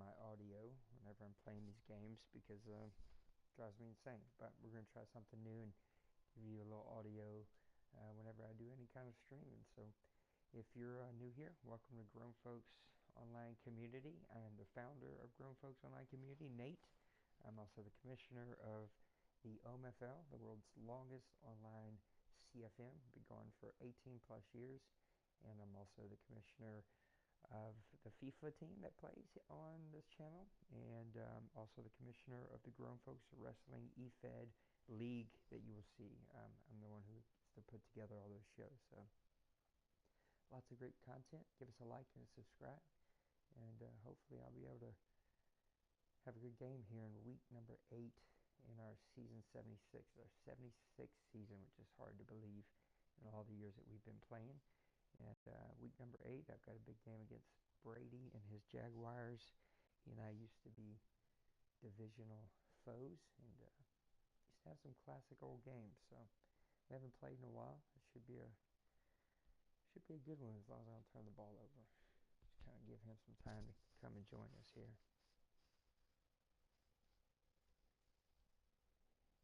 my audio whenever I'm playing these games because it drives me insane. But we're going to try something new and give you a little audio whenever I do any kind of streaming. So if you're new here, welcome to Grown Folks Online Community. I am the founder of Grown Folks Online Community, Nate. I'm also the commissioner of the OMFL, the world's longest online CFM. Been going for 18 plus years. And I'm also the commissioner of the FIFA team that plays on this channel, and also the commissioner of the Grown Folks Wrestling EFED League that you will see. I'm the one who gets to put together all those shows. So lots of great content. Give us a like and a subscribe, and hopefully I'll be able to have a good game here in week number 8 in our season 76, our 76th season, which is hard to believe in all the years that we've been playing. And week number 8, I've got a big game against Brady and his Jaguars. He and I used to be divisional foes, and used to have some classic old games. So we haven't played in a while. It should be a good one as long as I don't turn the ball over. Just kind of give him some time to come and join us here.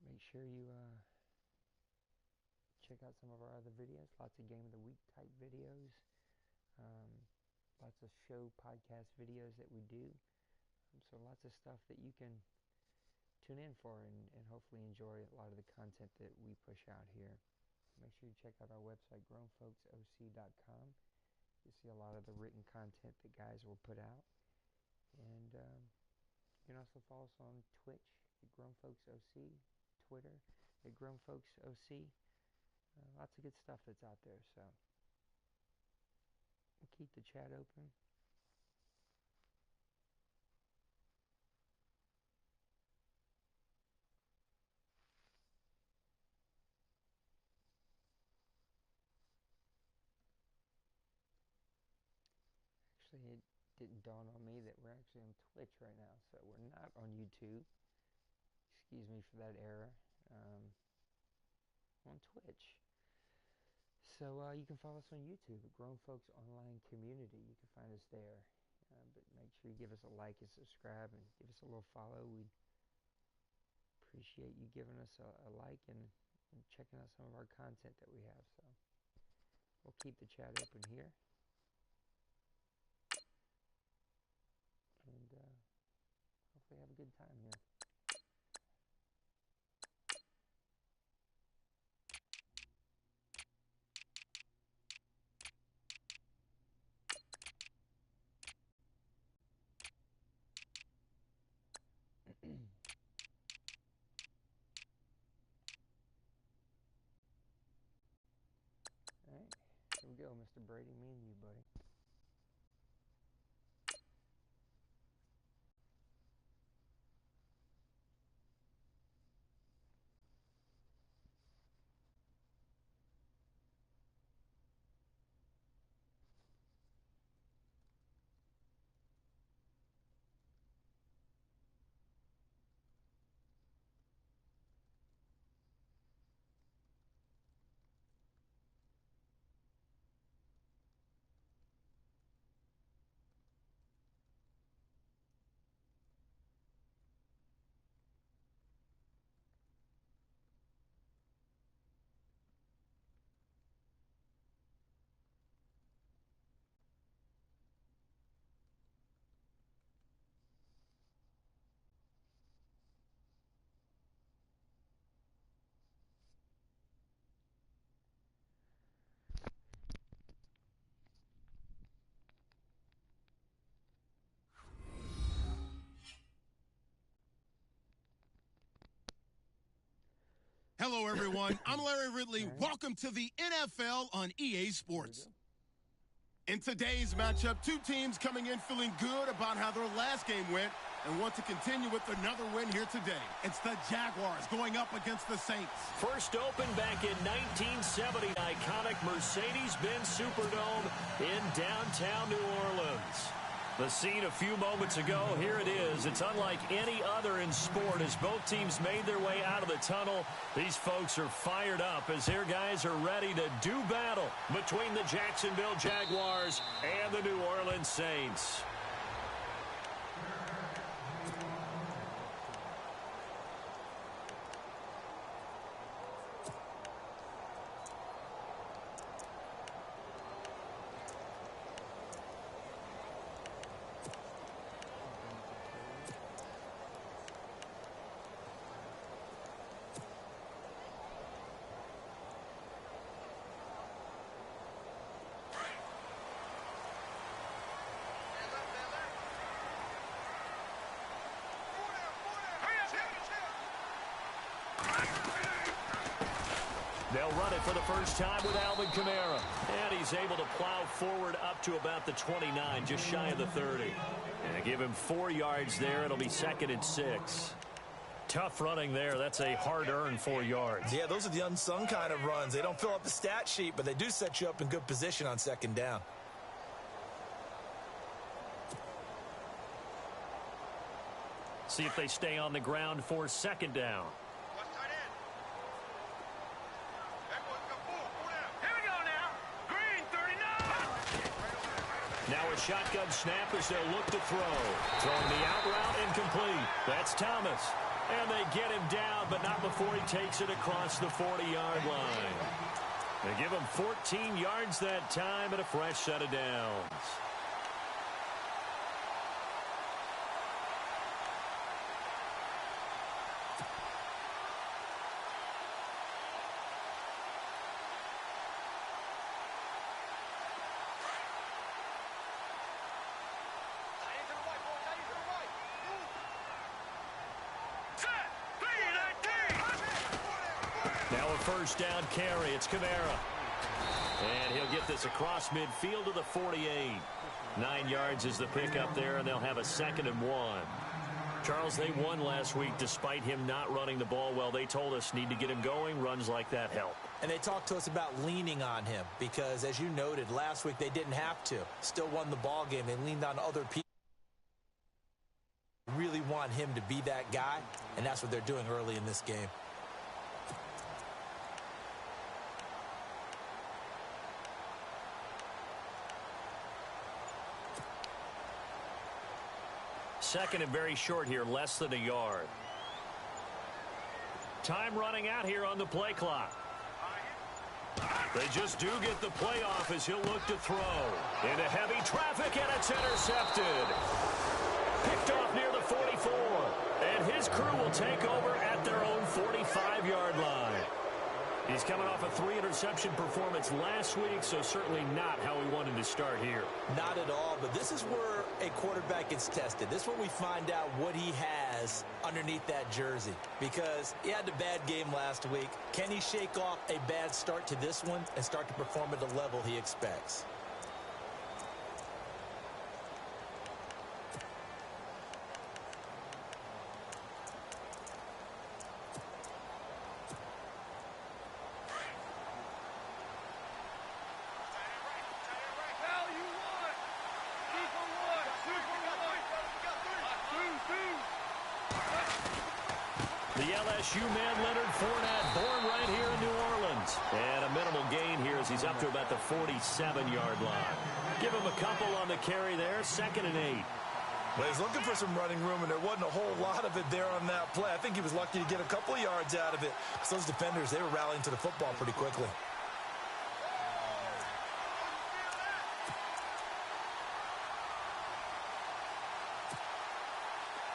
Make sure you check out some of our other videos, lots of Game of the Week type videos, lots of show podcast videos that we do. So lots of stuff that you can tune in for and hopefully enjoy a lot of the content that we push out here. Make sure you check out our website, grownfolksoc.com. You'll see a lot of the written content that guys will put out. And you can also follow us on Twitch at grownfolksoc, Twitter at grownfolksoc. Lots of good stuff that's out there, so we'll keep the chat open. Actually, it didn't dawn on me that we're actually on Twitch right now, so we're not on YouTube. Excuse me for that error. On Twitch. So you can follow us on YouTube, Grown Folks Online Community. You can find us there. But make sure you give us a like and subscribe and give us a little follow. We'd appreciate you giving us a like and checking out some of our content that we have. So we'll keep the chat open here. And hopefully have a good time here. Alright, here we go, Mr. Brady, me and you, buddy. Hello, everyone. I'm Larry Ridley. Welcome to the NFL on EA Sports. In today's matchup, two teams coming in feeling good about how their last game went and want to continue with another win here today. It's the Jaguars going up against the Saints. First opened back in 1970, iconic Mercedes-Benz Superdome in downtown New Orleans. The scene a few moments ago, here it is. It's unlike any other in sport as both teams made their way out of the tunnel. These folks are fired up as their guys are ready to do battle between the Jacksonville Jaguars and the New Orleans Saints. They'll run it for the first time with Alvin Kamara. And he's able to plow forward up to about the 29, just shy of the 30. And give him 4 yards there. It'll be 2nd and 6. Tough running there. That's a hard-earned 4 yards. Yeah, those are the unsung kind of runs. They don't fill up the stat sheet, but they do set you up in good position on 2nd down. See if they stay on the ground for 2nd down. Now a shotgun snap as they'll look to throw. Throwing the out route incomplete. That's Thomas. And they get him down, but not before he takes it across the 40-yard line. They give him 14 yards that time and a fresh set of downs. Now a first down carry. It's Kamara. And he'll get this across midfield to the 48. 9 yards is the pickup there, and they'll have a 2nd and 1. Charles, they won last week despite him not running the ball well. They told us need to get him going. Runs like that help. And they talked to us about leaning on him because, as you noted, last week they didn't have to. Still won the ball game. They leaned on other people. Really want him to be that guy, and that's what they're doing early in this game. Second and very short here, less than a yard. Time running out here on the play clock. They just do get the play off as he'll look to throw. Into heavy traffic, and it's intercepted. Picked off near the 44. And his crew will take over at their own 45-yard line. He's coming off a 3-interception performance last week, so certainly not how he wanted to start here. Not at all, but this is where a quarterback gets tested. This is where we find out what he has underneath that jersey. Because he had a bad game last week. Can he shake off a bad start to this one and start to perform at the level he expects? The LSU man, Leonard Fournette, born right here in New Orleans. And a minimal gain here as he's up to about the 47-yard line. Give him a couple on the carry there, 2nd and 8. Well, he's looking for some running room, and there wasn't a whole lot of it there on that play. I think he was lucky to get a couple of yards out of it. Because those defenders, they were rallying to the football pretty quickly.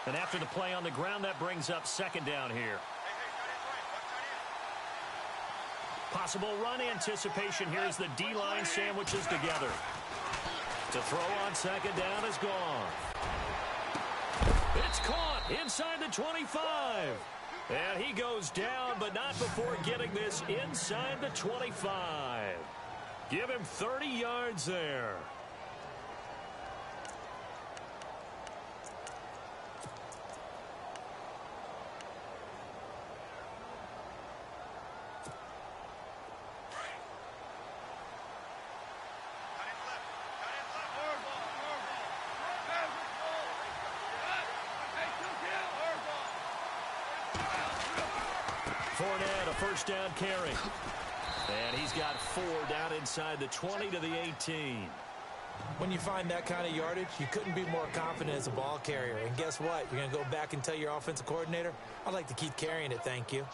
And after the play on the ground, that brings up 2nd down here. Possible run anticipation here as the D-line sandwiches together. To throw on 2nd down is gone. It's caught inside the 25. And he goes down, but not before getting this inside the 25. Give him 30 yards there. Fournette, a first down carry. And he's got 4 down inside the 20 to the 18. When you find that kind of yardage, you couldn't be more confident as a ball carrier. And guess what? You're going to go back and tell your offensive coordinator, I'd like to keep carrying it, thank you.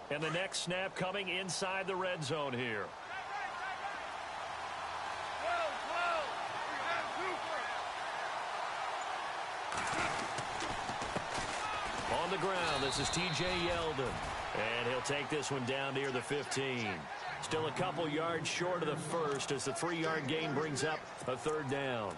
And the next snap coming inside the red zone here. On the the ground. This is T.J. Yeldon. And he'll take this one down near the 15. Still a couple yards short of the first as the 3-yard gain brings up a 3rd down.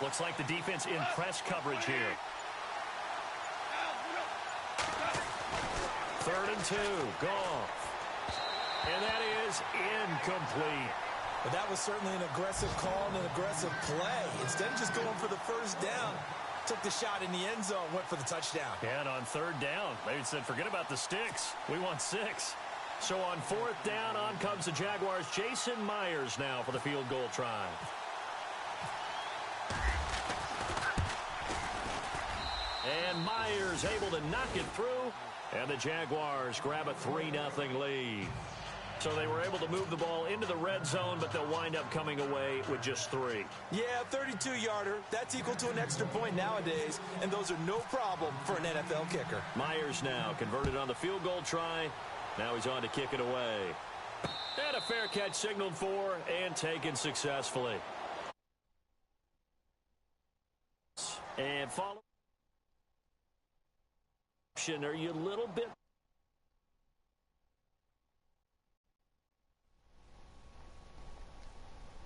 Looks like the defense in press coverage here. 3rd and 2. Goff. And that is incomplete. But that was certainly an aggressive call and an aggressive play. Instead of just going for the first down, took the shot in the end zone, went for the touchdown. And on 3rd down, they said, forget about the sticks. We want 6. So on 4th down, on comes the Jaguars. Jason Myers now for the field goal try. And Myers able to knock it through. And the Jaguars grab a 3-0 lead. So they were able to move the ball into the red zone, but they'll wind up coming away with just 3. Yeah, 32-yarder. That's equal to an extra point nowadays, and those are no problem for an NFL kicker. Myers now converted on the field goal try. Now he's on to kick it away. And a fair catch signaled for and taken successfully. And follow. Are you a little bit?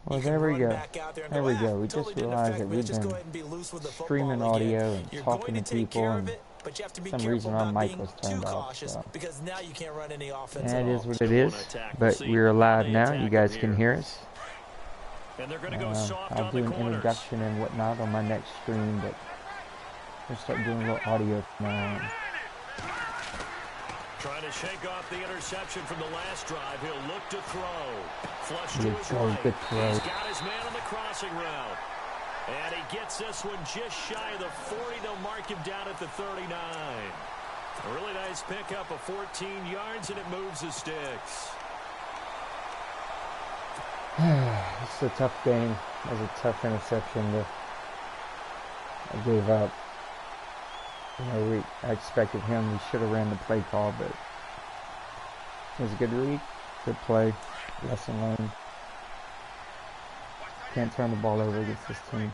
Well, there we go. There we go. We just realized that we've been streaming audio and talking to people, and for some reason our mic was turned off. So. And it is what it is, but we're live now. You guys can hear us. I'll do an introduction and whatnot on my next stream, but we'll start doing a little audio from now on. Trying to shake off the interception from the last drive. He'll look to throw. Flush to his right. Good throw. He's got his man on the crossing route. And he gets this one just shy of the 40. They'll mark him down at the 39. A really nice pickup of 14 yards, and it moves the sticks. It's a tough game. It was a tough interception. I gave up. You know, I expected him. We should have ran the play call, but it was a good read, good play, lesson learned. Can't turn the ball over against this team.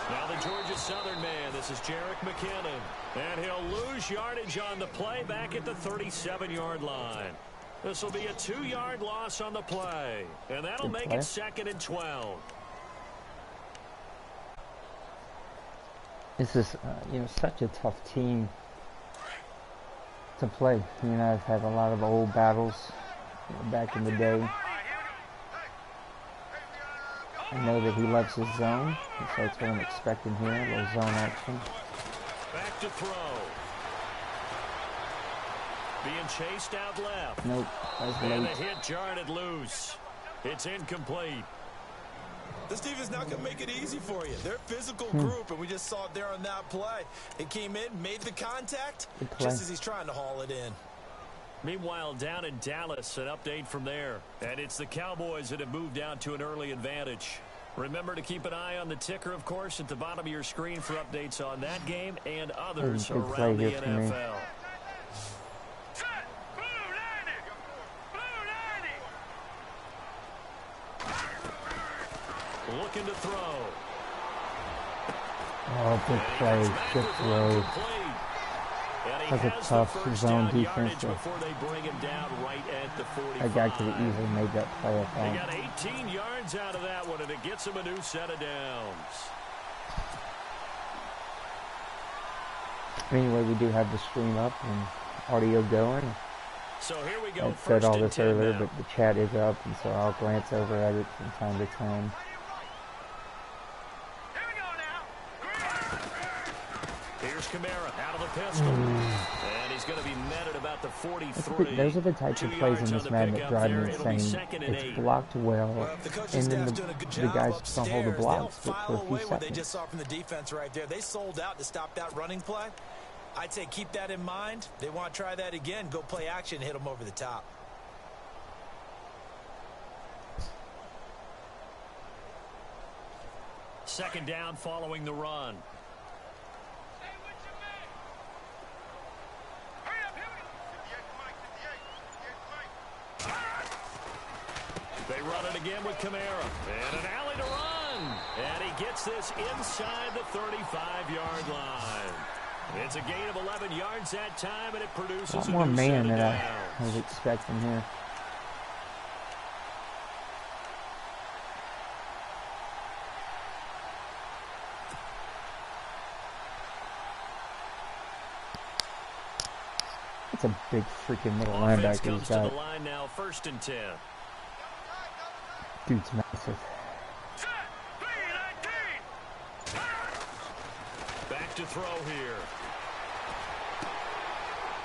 Now the Georgia Southern man. This is Jerick McKinnon, and he'll lose yardage on the play back at the 37-yard line. This will be a 2-yard loss on the play, and that'll make it 2nd and 12. This is, such a tough team to play. I've had a lot of old battles back in the day. I know that he loves his zone, so that's what I'm expecting here, a little zone action. Back to throw. Being chased out left. Nope, that was late. And the hit jarred it loose. It's incomplete. This defense not going to make it easy for you. They're a physical group, and we just saw it there on that play. It came in, made the contact, just as he's trying to haul it in. Meanwhile, down in Dallas, an update from there. And it's the Cowboys that have moved out to an early advantage. Remember to keep an eye on the ticker, of course, at the bottom of your screen for updates on that game and others around the NFL. Looking to throw. Oh, good play, good throw. That's a tough zone defense. That guy could have easily made that play, I think. They got 18 yards out of that one, and it gets him a new set of downs. Anyway, we do have the stream up and audio going. So here we go. I said all this earlier, but the chat is up, and so I'll glance over at it from time to time. Here's Kamara out of the pistol. And he's going to be met at about the 43. Those are the types of plays in this man that drive me insane. It's blocked well, and then the guys don't hold the blocks for a few seconds. What they just saw from the defense right there. They sold out to stop that running play. I'd say keep that in mind. They want to try that again. Go play action, hit them over the top. Second down following the run. They run it again with Kamara. And an alley to run. And he gets this inside the 35-yard line. It's a gain of 11 yards that time, and it produces a lot more new man set of than downs. I was expecting here. That's a big freaking middle Offense linebacker comes he's to got. the line now, 1st and 10. Dude's massive. Back to throw here.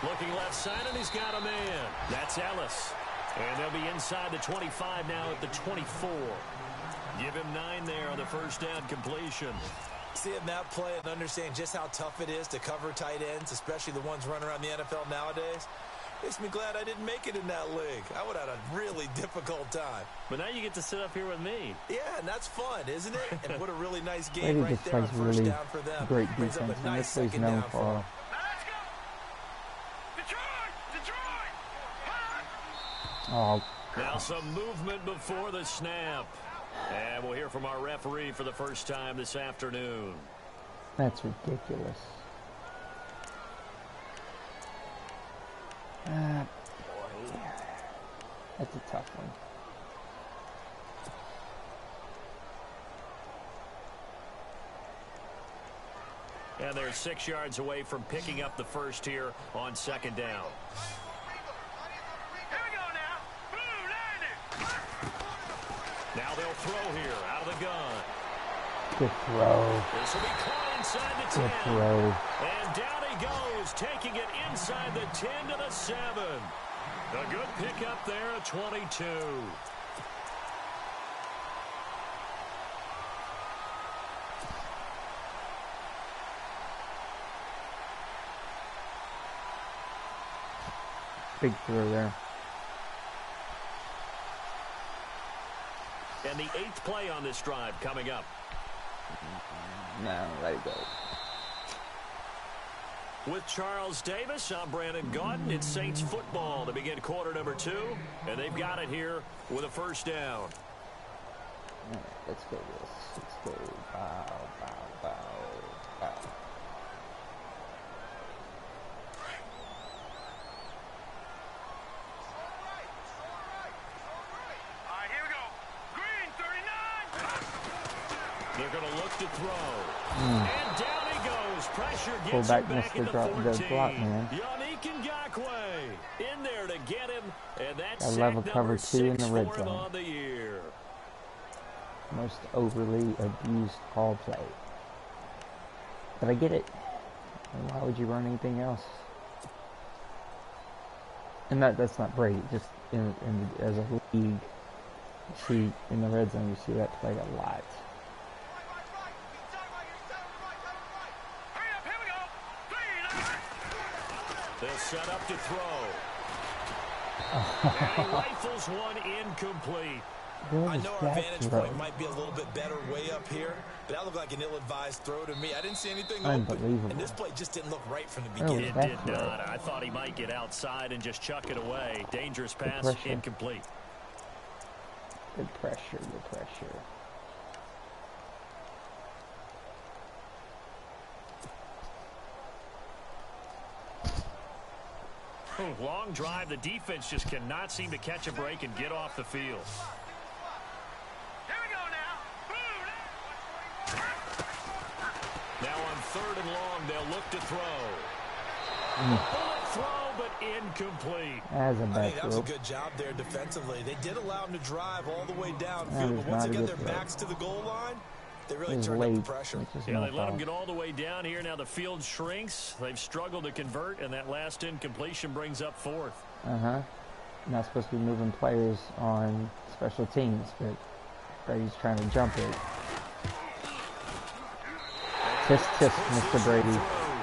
Looking left side, and he's got a man. That's Ellis. And they'll be inside the 25 now at the 24. Give him 9 there on the first down completion. Seeing that play and understand just how tough it is to cover tight ends, especially the ones running around the NFL nowadays, makes me glad I didn't make it in that league. I would have had a really difficult time. But now you get to sit up here with me. Yeah, and that's fun, isn't it? And what a really nice Brady game right just there on plays first really down for them. great Brings defense, up a and nice this is second known down for. for them. Oh, Now some movement before the snap. And we'll hear from our referee for the first time this afternoon. that's ridiculous. Boy. That's a tough one. And they're 6 yards away from picking up the first here on second down. Now they'll throw here out of the gun. Good throw. This will be caught inside the 10. Good throw. And down he goes, taking it inside the 10 to the 7. A good pickup there at 22. Big throw there. And the 8th play on this drive coming up. No, let it go. With Charles Davis, I'm Brandon Gaudin. It's Saints football to begin quarter number 2. And they've got it here with a first down. All right, let's go this. Let's go. Bow, bow, bow, bow. They're going to look to throw. And down he goes. Pressure gets Fullback him back missed at the 14. the block, man. Yannick Ngakoue in there to get him. And that's Got sack level number cover 2 in 6 the red for him zone. on the year. Most overly abused call play. But I get it. Why would you run anything else? And that's not Brady. Just as a league, you see in the red zone, you see that play a lot. They'll set up to throw. And he rifles one incomplete. I know our vantage point might be a little bit better way up here, but that looked like an ill-advised throw to me. I didn't see anything open, and this play just didn't look right from the beginning. It did not. I thought he might get outside and just chuck it away. Dangerous pass, incomplete. Good pressure, good pressure. Long drive. The defense just cannot seem to catch a break and get off the field. Now on 3rd and long, they'll look to throw. Bullet throw, but incomplete. That was a good job there defensively. They did allow them to drive all the way downfield, but once they got their backs to the goal line, they really turned up the pressure. Yeah, they let them get all the way down here. Now the field shrinks. They've struggled to convert, and that last incompletion brings up 4th. Not supposed to be moving players on special teams, but Brady's trying to jump it. Tisk, tisk, Mr. Brady.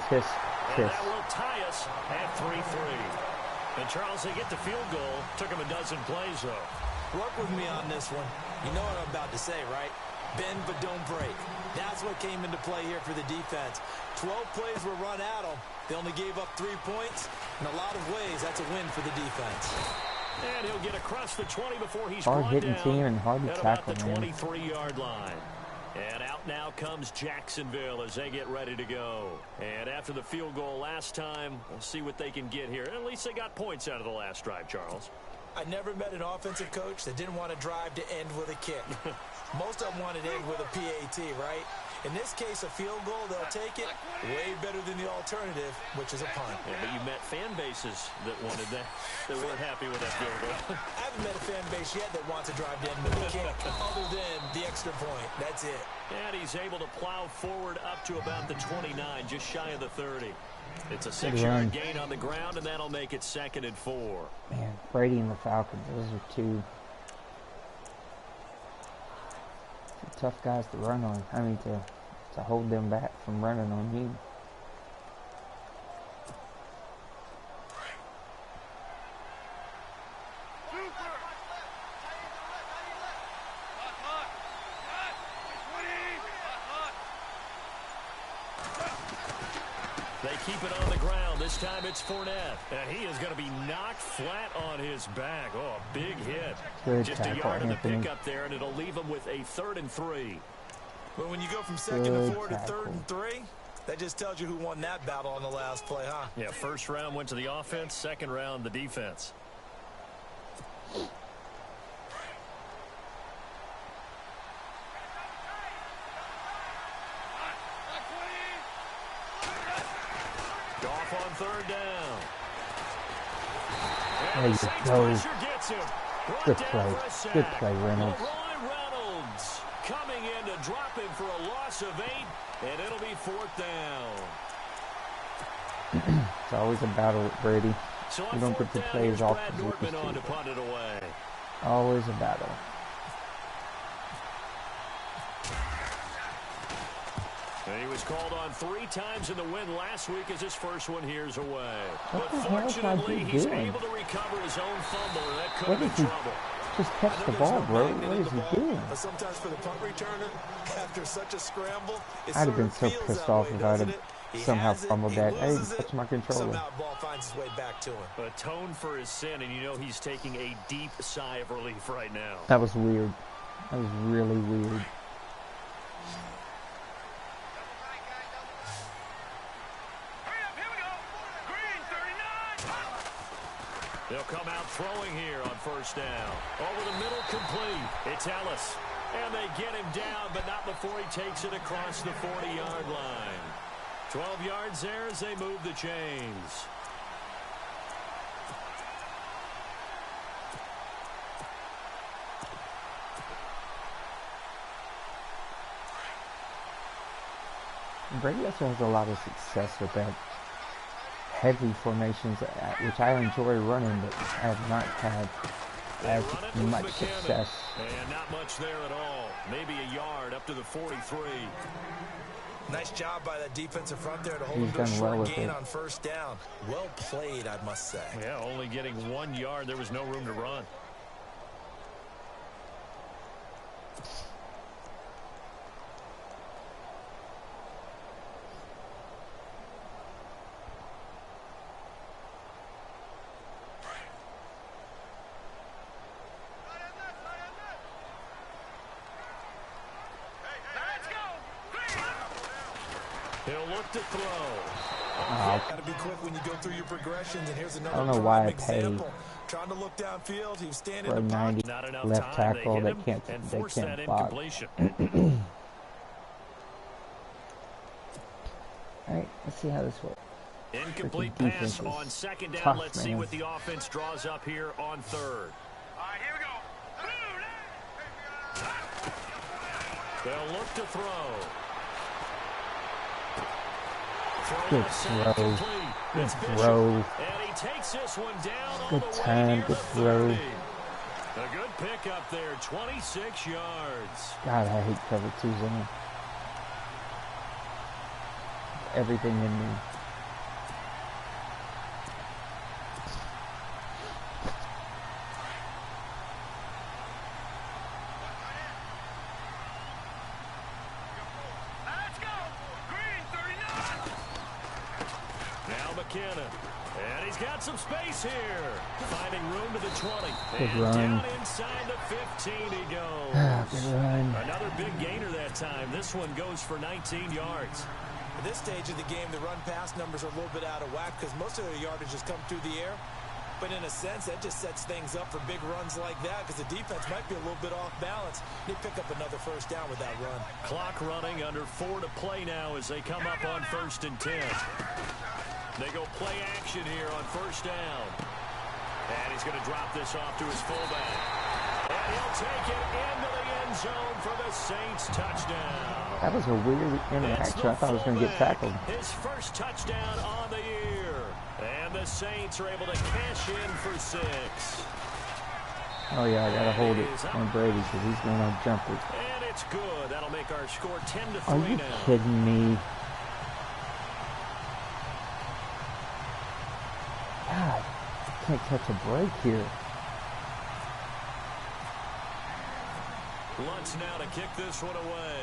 Tisk, tisk. And that will tie us at 3-3. And Charles, they get the field goal. Took him a dozen plays, though. Work with me on this one. You know what I'm about to say, right? bend but don't break. That's what came into play here for the defense. 12 plays were run at them. They only gave up 3 points. In a lot of ways, that's a win for the defense. And he'll get across the 20 before he's hard brought hitting down team and hard to at tackle, about the man. 23-yard line. And out now comes Jacksonville as they get ready to go. And after the field goal last time, we'll see what they can get here. At least they got points out of the last drive, Charles. I never met an offensive coach that didn't want to drive to end with a kick. Most of them wanted to end with a PAT, right? In this case, a field goal, they'll take it. Way better than the alternative, which is a punt. Yeah, but you met fan bases that wanted that, that weren't happy with that field goal. I haven't met a fan base yet that wants to drive to end with a kick, other than the extra point. That's it. And he's able to plow forward up to about the 29, just shy of the 30. It's a 6-yard gain on the ground, and that'll make it 2nd and 4. Man, Brady and the Falcons, those are two tough guys to run on. I mean, to hold them back from running on you. They keep it on the ground. This time it's Fournette. And he is going to be knocked flat on his back. Oh, a big hit. Good Just a tackle, yard in the Anthony. pickup there, and it'll leave him with a 3rd and 3. But when you go from 2nd and 4 to 3rd and 3, that just tells you who won that battle on the last play, huh? Yeah, first round went to the offense, second round the defense. Off on 3rd down. There you go. Good play. Good play, Reynolds. Reynolds coming in to drop him for a loss of 8, and it'll be 4th down. It's always a battle with Brady. So You don't get the plays off Brad the Nortman on to punt it away. Always a battle. And he was called on 3 times in the win last week as his first one here's away. What But the hell is fortunately, he he's doing? able to recover his own fumble, and that could What have is been he? trouble. Just catch the ball, bro. What is he doing? But sometimes for the punt returner, after such a scramble, it I'd have been sort so of feels pissed that off way, if I'd doesn't have it? He somehow has it, fumbled he that. I didn't loses it, touch my controller. Somehow the ball finds its way back to him. Atone for his sin, and you know he's taking a deep sigh of relief right now. That was weird. That was really weird. They'll come out throwing here on 1st down. Over the middle, complete. It's Ellis. And they get him down, but not before he takes it across the 40-yard line. 12 yards there as they move the chains. Brady also has a lot of success with that heavy formations, which I enjoy running, but I have not had as much success. And not much there at all. Maybe a yard up to the 43. Nice job by that defensive front there to hold He's him to a done short well with gain it. on 1st down. Well played, I must say. Yeah, only getting 1 yard. There was no room to run. He'll look to throw. Got to be quick when you go through your progressions. And here's another I don't know why I example. Trying to look downfield. He was standing For a in the pocket. 90 Not enough left time. tackle, They they hit him can't and force that block. incompletion. Alright, let's see how this works. Incomplete Freaking pass defense on is 2nd down. tough, Let's see man. what the offense draws up here on 3rd. All right, here we go. They'll look to throw. Good throw. Good throw. And he takes this one down all Good the way time, near good the throw. 30. A good pickup there, 26 yards. God, I hate cover 2 zone. Everything in me. McKinnon. And he's got some space here. Finding room to the 20. Good and run. down inside the 15 he goes. Good run. Another big gainer that time. This one goes for 19 yards. At this stage of the game, the run-pass numbers are a little bit out of whack because most of their yardage has come through the air. But in a sense, that just sets things up for big runs like that because the defense might be a little bit off balance. They pick up another first down with that run. Clock running, under 4 to play now as they come up on 1st and 10. They go play action here on 1st down. And he's going to drop this off to his fullback. And he'll take it into the end zone for the Saints touchdown. That was a weird interaction. I thought I was going to get tackled. His first touchdown on the year. And the Saints are able to cash in for 6. Oh, yeah, I got to hold it on Brady because he's going to jump it. And it's good. That'll make our score 10-3 Are you now. kidding me? God, can't catch a break here. Lutz now to kick this one away.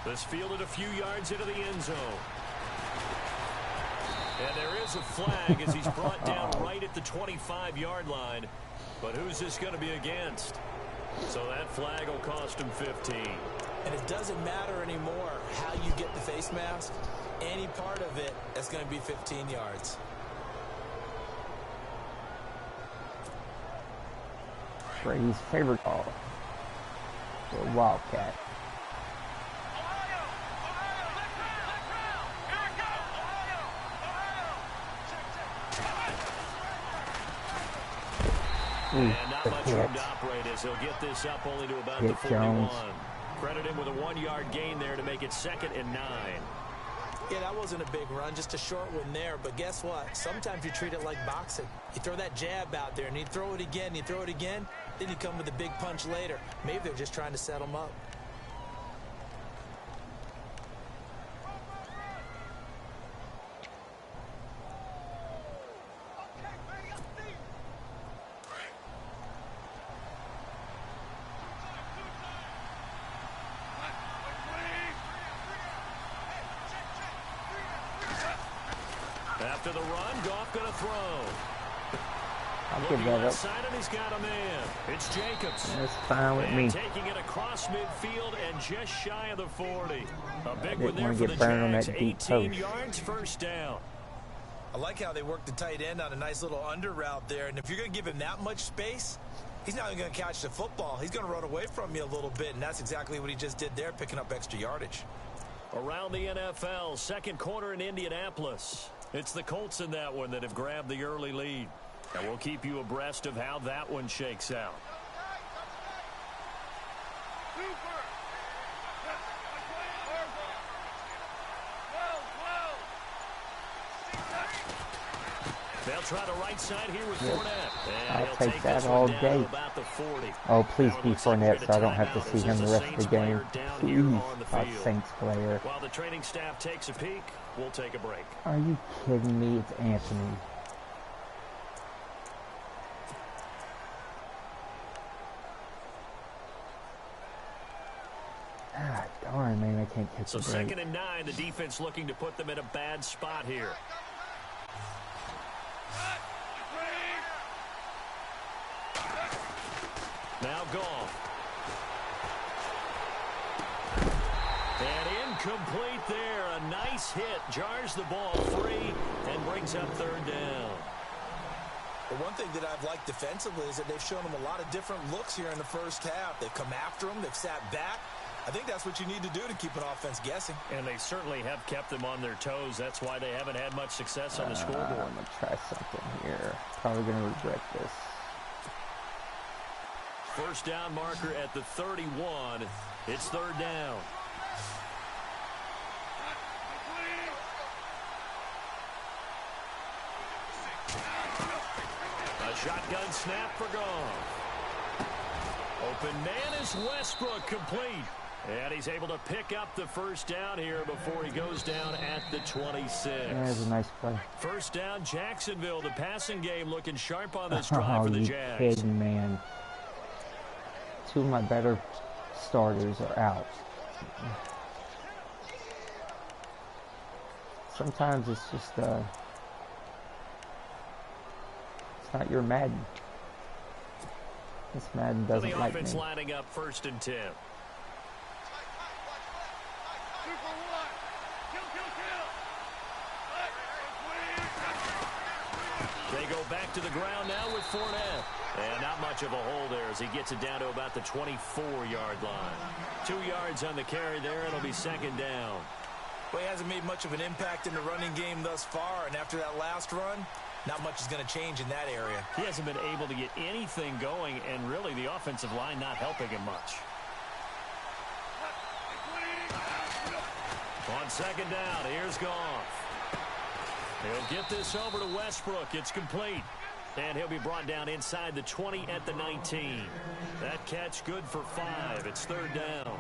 This fielded a few yards into the end zone. And there is a flag as he's brought down right at the 25-yard line. But who's this going to be against? So that flag will cost him 15. And it doesn't matter anymore how you get the face mask. Any part of it is going to be 15 yards. Brady's favorite call. The Wildcat. And not much room to operate as he'll get this up only to about the 41. Credit him with a 1-yard gain there to make it 2nd and 9. Yeah, that wasn't a big run, just a short one there. But guess what? Sometimes you treat it like boxing. You throw that jab out there, and you throw it again, you throw it again, then you come with a big punch later. Maybe they're just trying to set them up. After the run, Goff going to throw. I'll give that up. Side and he's got a man. It's Jacobs. That's fine with me. Taking it across midfield and just shy of the 40. A big Didn't one there want for to the get burned on Jags. that deep 18 post. yards, first down. I like how they work the tight end on a nice little under route there. And if you're going to give him that much space, he's not even going to catch the football. He's going to run away from you a little bit, and that's exactly what he just did there, picking up extra yardage. Around the NFL, second quarter in Indianapolis. It's the Colts in that one that have grabbed the early lead. And we'll keep you abreast of how that one shakes out. They'll try the right side here with Fournette. I'll take that all day. Oh, please be Fournette so I don't have to see him the rest of the game. Please, a Saints player. While the training staff takes a peek, we'll take a break. Are you kidding me? It's Anthony. Ah, darn, man, I can't catch So a break. 2nd and 9, the defense looking to put them in a bad spot here. Now Goff. And incomplete there. A nice hit. Jars the ball free and brings up 3rd down. But one thing that I've liked defensively is that they've shown them a lot of different looks here in the first half. They've come after them. They've sat back. I think that's what you need to do to keep an offense guessing. And they certainly have kept them on their toes. That's why they haven't had much success on the scoreboard. I'm going to try something here. Probably going to regret this. First down marker at the 31. It's 3rd down. A shotgun snap for Goff. Open man is Westbrook, complete. And he's able to pick up the first down here before he goes down at the 26. Yeah, that's a nice play. First down, Jacksonville. The passing game looking sharp on this drive for the Jags. Oh, you kidding, man. Two of my better starters are out. sometimes it's just it's not your Madden. This Madden doesn't like me. The offense lining up 1st and 10. They go back to the ground now with Fournette. And not much of a hole there as he gets it down to about the 24-yard line. 2 yards on the carry there. It'll be 2nd down. Well, he hasn't made much of an impact in the running game thus far, and after that last run, not much is going to change in that area. He hasn't been able to get anything going, and really the offensive line not helping him much. On 2nd down, here's Goff. He'll get this over to Westbrook. It's complete. And he'll be brought down inside the 20 at the 19. That catch good for 5. It's 3rd down.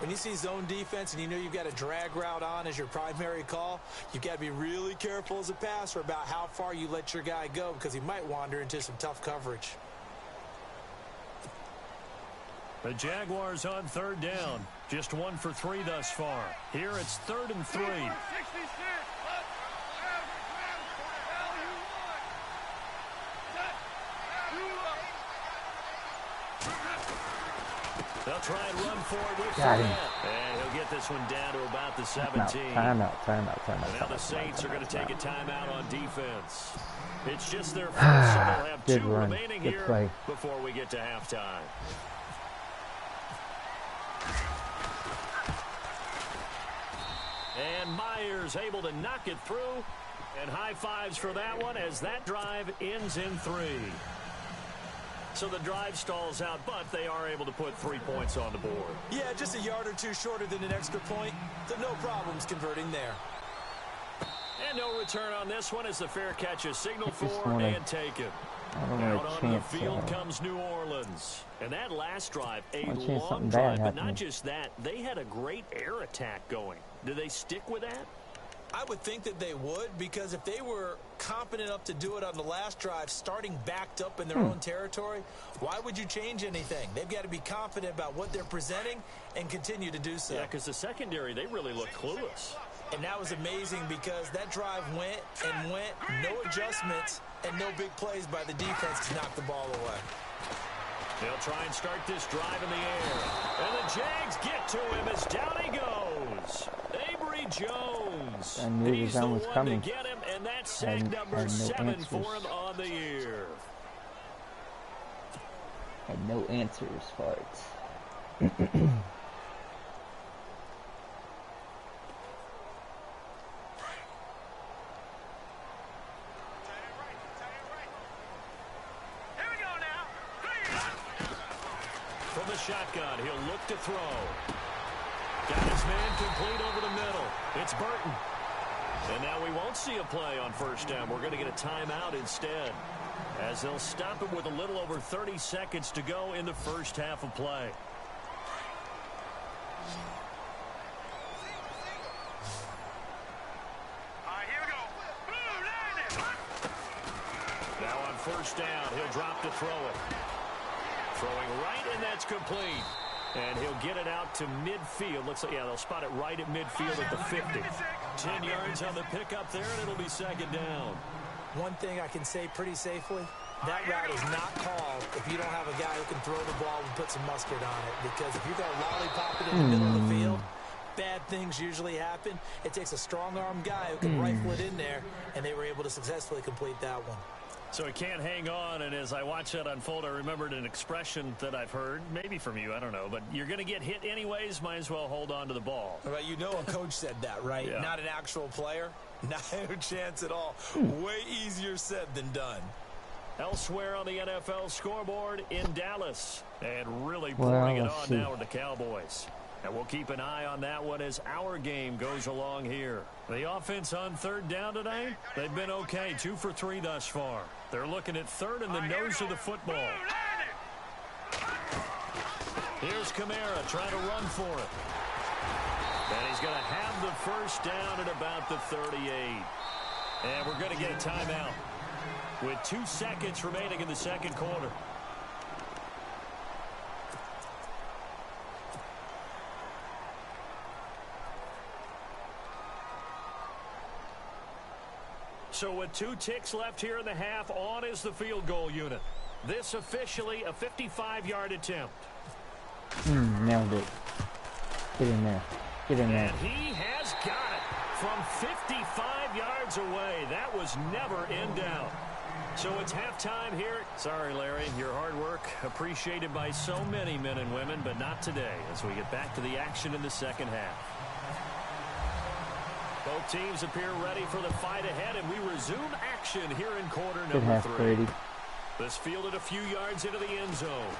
When you see zone defense and you know you've got a drag route on as your primary call, you've got to be really careful as a passer about how far you let your guy go because he might wander into some tough coverage. The Jaguars on 3rd down. Just 1 for 3 thus far. Here it's 3rd and 3. They'll try and run for it with Fournette. And he'll get this one down to about the 17. Timeout. Now the Saints are going to take a timeout on defense. It's just their first, so they'll have 2 remaining here before we get to halftime. And Myers able to knock it through. And high fives for that one as that drive ends in 3. So the drive stalls out, but they are able to put 3 points on the board. Yeah, just a yard or 2 shorter than an extra point. So no problems converting there. And no return on this one as the fair catch is signaled for and taken. Out on the field comes New Orleans. And that last drive, a long drive, but not just that. They had a great air attack going. Do they stick with that? I would think that they would, because if they were competent enough to do it on the last drive, starting backed up in their own territory, why would you change anything? They've got to be confident about what they're presenting and continue to do so. Yeah, because the secondary, they really looked clueless. And that was amazing because that drive went, no adjustments, and no big plays by the defense to knock the ball away. They'll try and start this drive in the air. And the Jags get to him as down he goes. Avery Jones. He's the one to get him, and that's sack number 7 for him on the year. Had no answers for it. From the shotgun, he'll look to throw. Got his man complete over the middle. It's Burton. And now we won't see a play on 1st down. We're going to get a timeout instead, as they'll stop it with a little over 30 seconds to go in the first half of play. Here we go. Now on 1st down, he'll drop to throw it. Throwing right, and that's complete. And he'll get it out to midfield. Looks like, yeah, they'll spot it right at midfield at the 50. 10 yards on the pickup there, and it'll be 2nd down. One thing I can say pretty safely, that route is not called if you don't have a guy who can throw the ball and put some mustard on it. Because if you're going to lollipop it in the middle of the field, bad things usually happen. It takes a strong-arm guy who can rifle it in there, and they were able to successfully complete that one. So he can't hang on, and as I watch that unfold, I remembered an expression that I've heard, maybe from you, I don't know, but you're going to get hit anyways, might as well hold on to the ball. Well, you know a coach said that, right? Yeah. Not an actual player. Not a chance at all. Way easier said than done. Elsewhere on the NFL scoreboard in Dallas, and really pouring it on now with the Cowboys. And we'll keep an eye on that one as our game goes along here. The offense on 3rd down today, they've been okay, 2 for 3 thus far. They're looking at 3rd in the nose of the football. Here's Kamara trying to run for it. And he's going to have the 1st down at about the 38. And we're going to get a timeout with 2 seconds remaining in the 2nd quarter. So with 2 ticks left here in the half, on is the field goal unit. This officially a 55-yard attempt. Nailed it. Get in there. Get in there. And he has got it from 55 yards away. That was never in doubt. So it's halftime here. Sorry, Larry, your hard work appreciated by so many men and women, but not today as we get back to the action in the second half. Both teams appear ready for the fight ahead, and we resume action here in quarter number 3. This fielded a few yards into the end zone.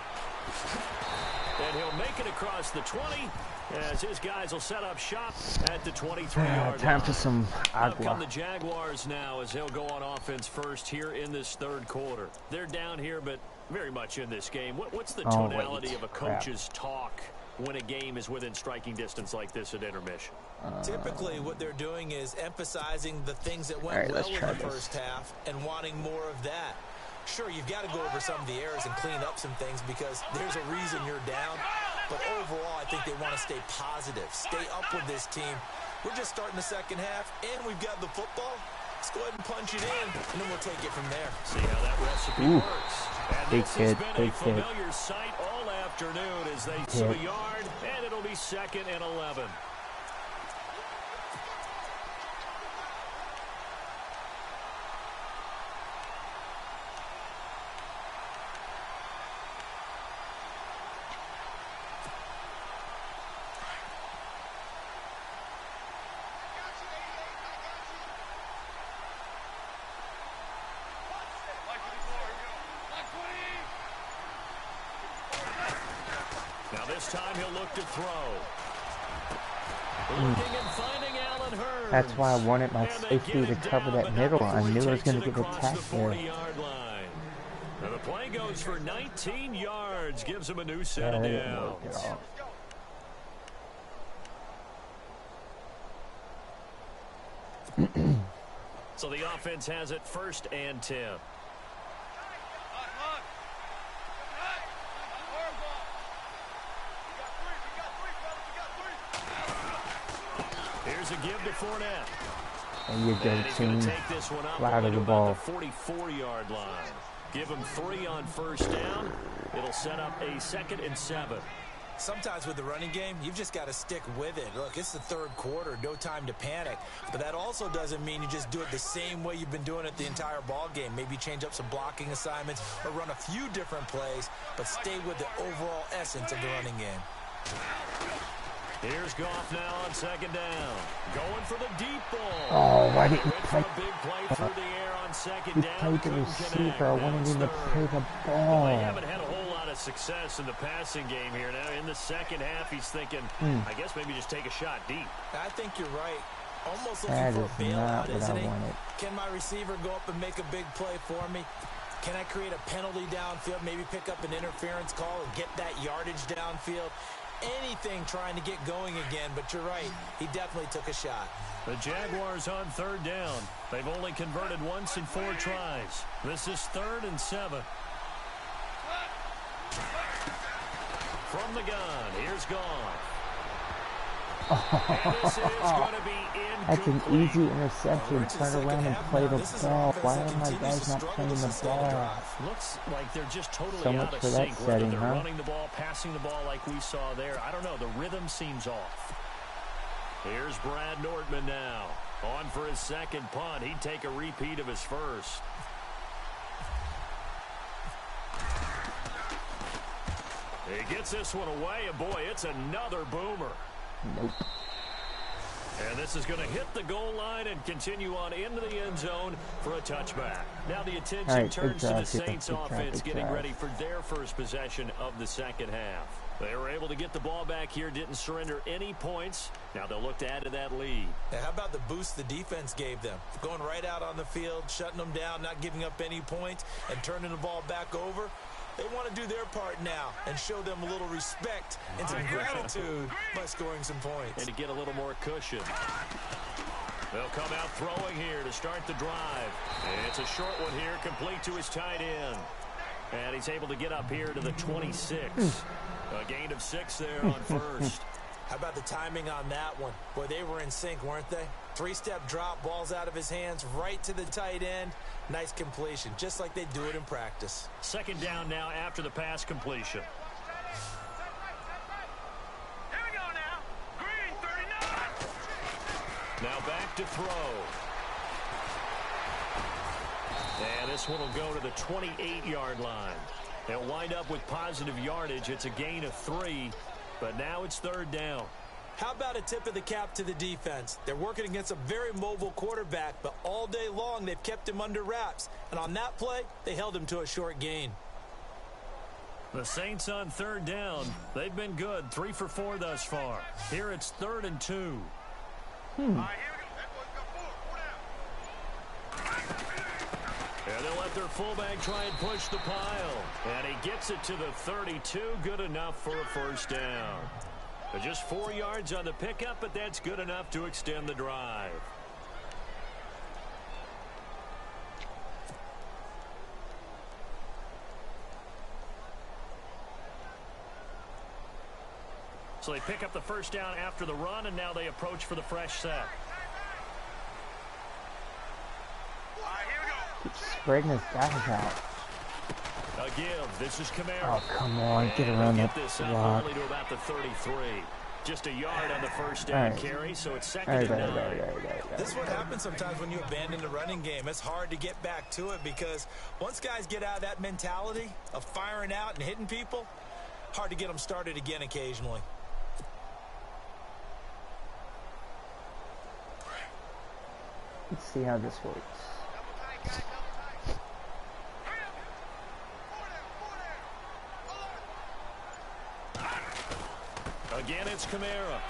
And he'll make it across the 20 as his guys will set up shop at the 23-yard line. Time for some Up come agua. the Jaguars now as they'll go on offense first here in this third quarter. They're down here, but very much in this game. What's the tonality of a coach's talk when a game is within striking distance like this at intermission? Typically, what they're doing is emphasizing the things that went well in the first half and wanting more of that. Sure, you've got to go over some of the errors and clean up some things because there's a reason you're down. But overall, I think they want to stay positive, stay up with this team. We're just starting the second half, and we've got the football. Let's go ahead and punch it in, and then we'll take it from there. See how that recipe works. And Big this hit, has been big a familiar sight all afternoon as they see a yard, and it'll be 2nd and 11. Now this time he'll look to throw. Looking and finding Allen Hurns. That's why I wanted my safety to cover that middle. I knew I was going to get attacked there. Now the play goes for 19 yards, gives him a new set of downs. So the offense has it 1st and 10. Here's a give to Fournette. And you And he's going go to take this one up flat of the about ball. the 44-yard line. Give him 3 on 1st down. It'll set up a 2nd and 7. Sometimes with the running game, you've just got to stick with it. Look, it's the third quarter, no time to panic. But that also doesn't mean you just do it the same way you've been doing it the entire ball game. Maybe change up some blocking assignments or run a few different plays, but stay with the overall essence of the running game. Here's Goff now on 2nd down. Going for the deep ball. Oh, why didn't you Went for play? a big play through the air on 2nd You down. played the Couldn't receiver. connect. I Now wanted it's him to 3rd. play the Well, they ball. haven't had a whole lot of success in the passing game here. Now in the second half, he's thinking, I guess maybe just take a shot deep. I think you're right. Almost That looking is for a bailout, not what isn't I he? wanted. Can my receiver go up and make a big play for me? Can I create a penalty downfield, maybe pick up an interference call and get that yardage downfield? Anything trying to get going again, but you're right. He definitely took a shot. The Jaguars on 3rd down. They've only converted once in 4 tries. This is 3rd and 7. From the gun, here's Goff. And this is going to be That's an incomplete. easy interception. Turn around and play the ball. Why are my guys not playing the ball? Looks like they're just totally So much out of for that sync. Whether setting, they're huh? running the ball, passing the ball like we saw there. I don't know. The rhythm seems off. Here's Brad Nordman now. On for his 2nd punt. He'd take a repeat of his first. He gets this one away, and boy, it's another boomer. Nope. And this is going to hit the goal line and continue on into the end zone for a touchback. Now the attention All right, turns to good the job, Saints good job, offense good getting job. ready for their first possession of the second half. They were able to get the ball back here, didn't surrender any points. Now they'll look to add to that lead. Now, how about the boost the defense gave them? Going right out on the field, shutting them down, not giving up any points, and turning the ball back over. They want to do their part now and show them a little respect and some gratitude by scoring some points. And to get a little more cushion. They'll come out throwing here to start the drive. And it's a short one here, complete to his tight end. And he's able to get up here to the 26. A gain of 6 there on 1st. How about the timing on that one? Boy, they were in sync, weren't they? Three-step drop, ball's out of his hands, right to the tight end. Nice completion, just like they do it in practice. Second down now after the pass completion. Here we go now. Green 39. Now back to throw. And this one will go to the 28-yard line. They'll wind up with positive yardage. It's a gain of 3, but now it's third down. How about a tip of the cap to the defense? They're working against a very mobile quarterback, but all day long they've kept him under wraps. And on that play, they held him to a short gain. The Saints on third down. They've been good, 3 for 4 thus far. Here it's 3rd and 2. All right, here we go. That boy's got 4 down. And they'll let their fullback try and push the pile. And he gets it to the 32. Good enough for a first down. But just 4 yards on the pickup, but that's good enough to extend the drive. So they pick up the first down after the run, and now they approach for the fresh set. All right, here we go. Keeps spreading his guys out. A give. This is Kamara. Oh, come on. Get around Get that this block. only to about the 33. Just a yard on the first All down right. carry, so it's All second right, and 9. This is what happens sometimes when you abandon the running game. It's hard to get back to it because once guys get out of that mentality of firing out and hitting people, hard to get them started again occasionally. Let's see how this works. Again, it's Kamara.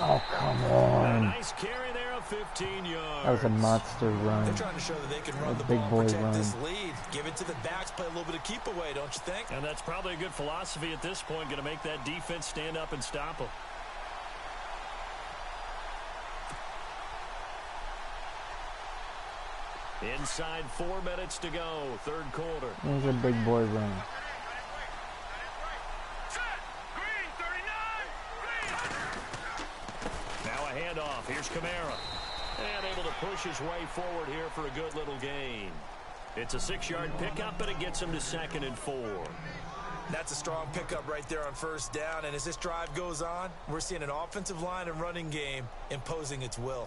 Oh, come A on. nice carry there of 15 yards. That was a monster run. They're trying to show that they can run the Big ball boy and protect run. this lead. Give it to the backs, play a little bit of keep away, don't you think? And that's probably a good philosophy at this point, going to make that defense stand up and stop them. Inside 4 minutes to go, third quarter. There's a big boy run. Set. Green 39. Green. Now a handoff. Here's Kamara. And able to push his way forward here for a good little gain. It's a 6-yard pickup, but it gets him to 2nd and 4. That's a strong pickup right there on first down. And as this drive goes on, we're seeing an offensive line and running game imposing its will.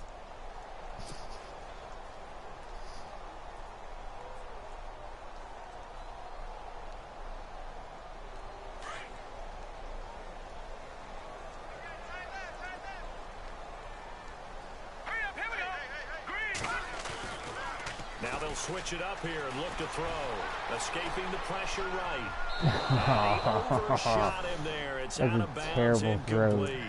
Hurry up, here we go. Green. Now they'll switch it up here and look to throw. Escaping the pressure right. They overshot him there. It's That out was of a bounds, terrible throw. incomplete.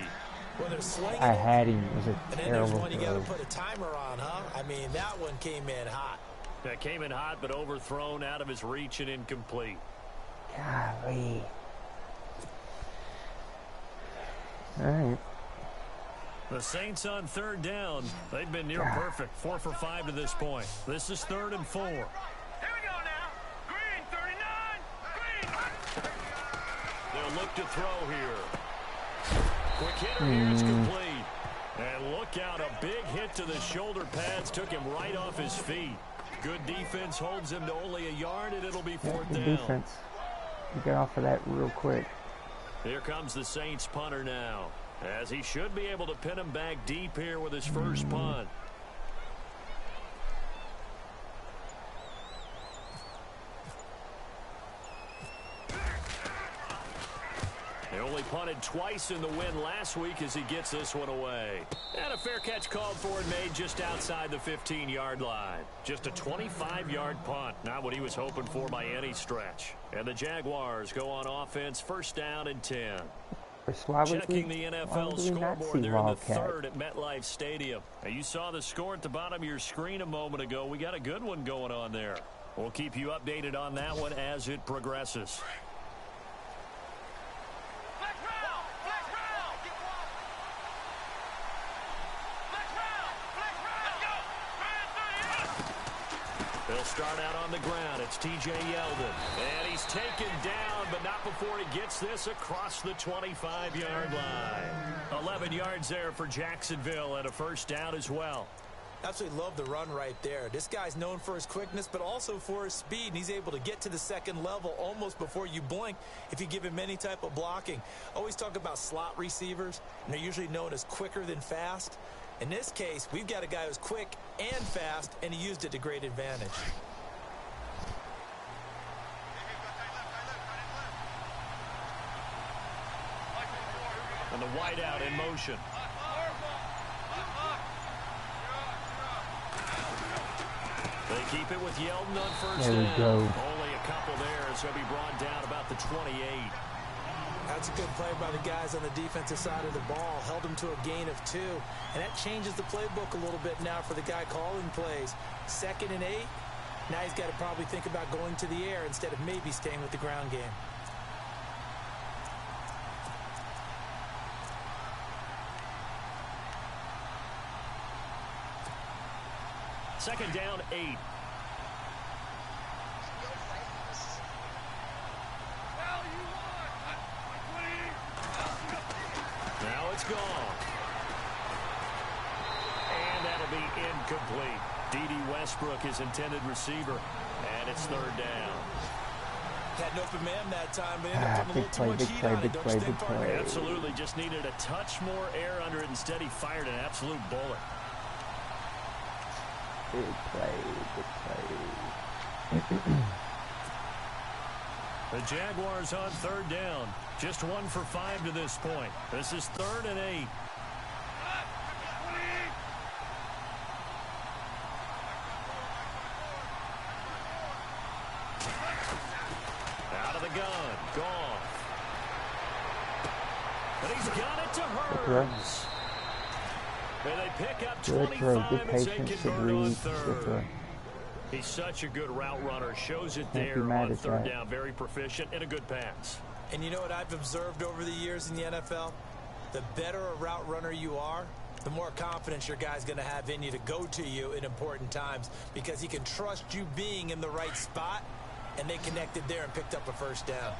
Well, they're slinging I it. had him. It was a And then there's terrible one you got to throw. put a timer on, huh? I mean, that one came in hot. That came in hot, but overthrown out of his reach and incomplete. Golly. All right. The Saints on third down. They've been near perfect. 4 for 5 to this point. This is 3rd and 4. Here we go now. Green 39. Green. They'll look to throw here. Quick hitter here. It's complete. And look out. A big hit to the shoulder pads. Took him right off his feet. Good defense holds him to only a yard, and it'll be 4th Good down. defense. You get off of that real quick. Here comes the Saints punter now, as he should be able to pin him back deep here with his first punt. They only punted twice in the win last week as he gets this one away. And a fair catch called for and made just outside the 15-yard line. Just a 25-yard punt, not what he was hoping for by any stretch. And the Jaguars go on offense, first down and 10. Why would Checking we, the why NFL would we not scoreboard, see they're in the Wildcat? 3rd at MetLife Stadium. Now, you saw the score at the bottom of your screen a moment ago. We got a good one going on there. We'll keep you updated on that one as it progresses. Flex round. Flex round. Flex round. Flex round. Let's go. Green 38. He'll start out on the ground. It's T.J. Yeldon. And he's taken down, but not before he gets this across the 25-yard line. 11 yards there for Jacksonville and a first down as well. Absolutely love the run right there. This guy's known for his quickness, but also for his speed. And he's able to get to the second level almost before you blink if you give him any type of blocking. Always talk about slot receivers, and they're usually known as quicker than fast. In this case, we've got a guy who's quick and fast, and he used it to great advantage. And the wideout in motion. They keep it with Yeldon on first down. There we go. Only a couple there, as he'll be brought down about the 28. That's a good play by the guys on the defensive side of the ball. Held him to a gain of 2. And that changes the playbook a little bit now for the guy calling plays. 2nd and 8. Now he's got to probably think about going to the air instead of maybe staying with the ground game. Second down, 8. Now it's gone. And that'll be incomplete. D.D. Westbrook, his intended receiver. And it's third down. Had an open man that time, but ended up putting a little too much heat on it. Don't you think, partner? Absolutely. Just needed a touch more air under it. Instead, he fired an absolute bullet. Big play, big play. The Jaguars on third down. Just 1 for 5 to this point. This is 3rd and 8. Out of the gun. Gone. And he's got it to Hurns. And they pick up 25 as they convert on third. He's such a good route runner. Shows it there on third down. Very proficient and a good pass. And you know what I've observed over the years in the NFL? The better a route runner you are, the more confidence your guy's going to have in you to go to you in important times because he can trust you being in the right spot, and they connected there and picked up a first down.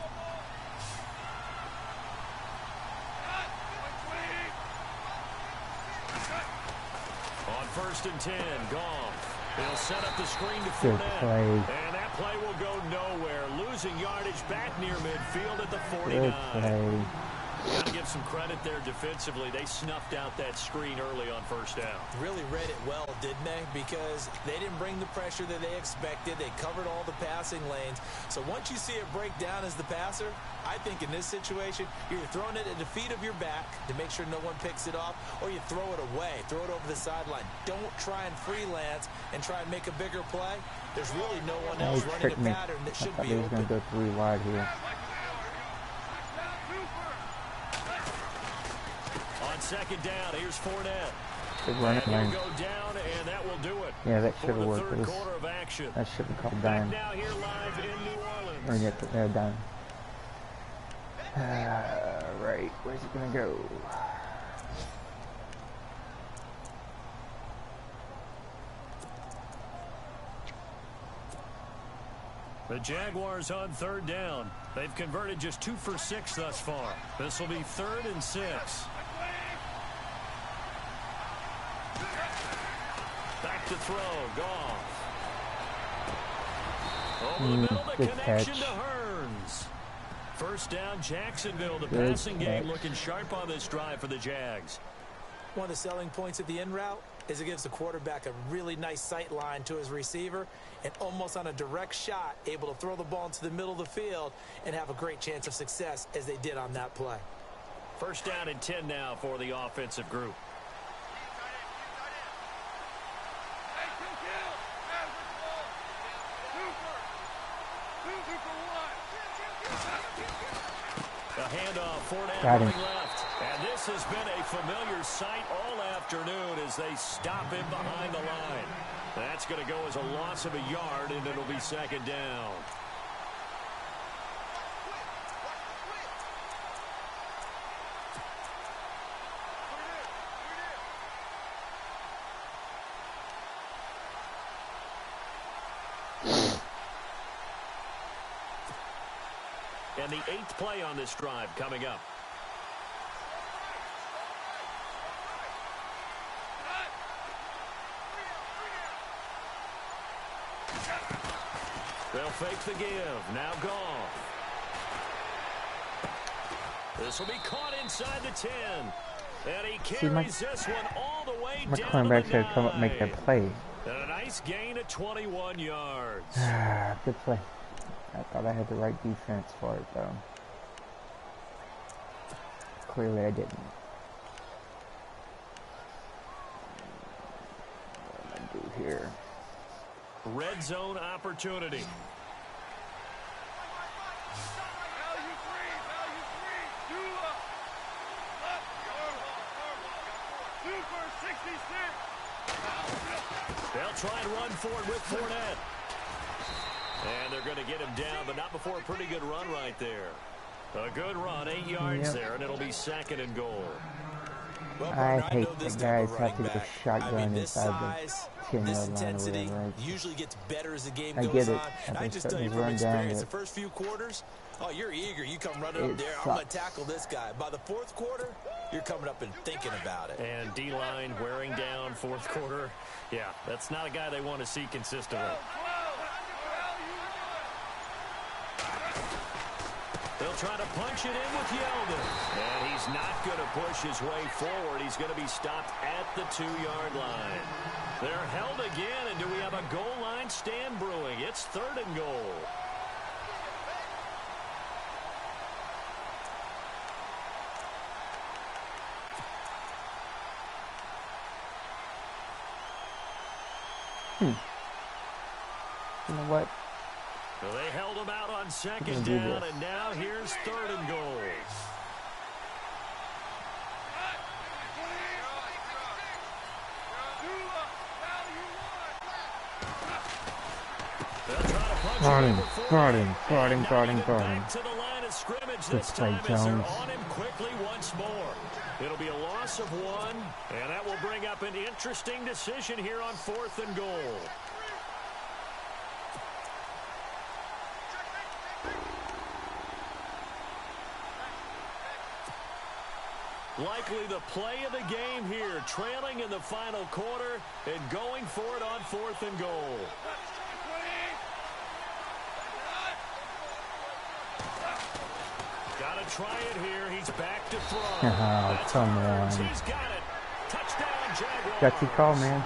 On 1st and 10, Goff. He'll set up the screen to Fournette. And that play will go nowhere. Losing yardage back near midfield at the 49. Got to give some credit there defensively. They snuffed out that screen early on first down. Really read it well, didn't they? Because they didn't bring the pressure that they expected. They covered all the passing lanes. So once you see it break down as the passer, I think in this situation, you're throwing it at the feet of your back to make sure no one picks it off, or you throw it away, throw it over the sideline. Don't try and freelance and try and make a bigger play. There's really no one else running a pattern that should be open. He's going to go 3 wide here. On second down, here's Fournette. Good running lane. Go down, and that will do it. Yeah, that should have worked. Third quarter of action. That should have called down. Now here live in New Orleans. Or yeah, down. Right, where's it gonna go? The Jaguars on third down. They've converted just 2 for 6 thus far. This will be 3rd and 6. Back to throw. Goff. Over the middle, the connection to Hurns. First down, Jacksonville. The passing game looking sharp on this drive for the Jags. One of the selling points of the in route is it gives the quarterback a really nice sight line to his receiver and almost on a direct shot able to throw the ball into the middle of the field and have a great chance of success as they did on that play. First down and 10 now for the offensive group. A handoff, Fournette running left. And this has been a familiar sight all afternoon as they stop him behind the line. That's going to go as a loss of a yard, and it'll be second down. And the 8th play on this drive coming up. They'll fake the give. Now Goff. This will be caught inside the 10. And he carries this one all the way down to the 9. My cornerback's got to come up and make that play. And a nice gain of 21 yards. Good play. I thought I had the right defense for it, though. Clearly I didn't. What am I do here? Red zone opportunity. They'll try and run for it with Fournette. And they're going to get him down, but not before a pretty good run right there. A good run, 8 yards there, and it'll be 2nd and goal. Well, I Bernard, hate know this the type guys of have to running get back. shotgun this inside size, the 10-yard this line or intensity whatever. usually gets better as the game I goes get it. on. I've And I been just tell starting you to from run down experience, the the first few quarters, oh, you're eager. You come running up there. sucks. I'm going to tackle this guy. By the 4th quarter, you're coming up and thinking about it. And D-line wearing down 4th quarter. Yeah, that's not a guy they want to see consistently. They'll try to punch it in with Yeldon. And he's not going to push his way forward. He's going to be stopped at the 2-yard line. They're held again, and do we have a goal line stand brewing? It's 3rd and goal. You know what? Well, they held him out on 2nd down, and now here's 3rd and goal. Guard him. Back to the line of scrimmage this time as they're on him quickly once more. It'll be a loss of 1, and that will bring up an interesting decision here on 4th and goal. Likely the play of the game here, trailing in the final quarter and going for it on 4th and goal. Got to try it here. He's back to throw. Oh, come on. He's got it. Touchdown, Jaguars. That's your call, man.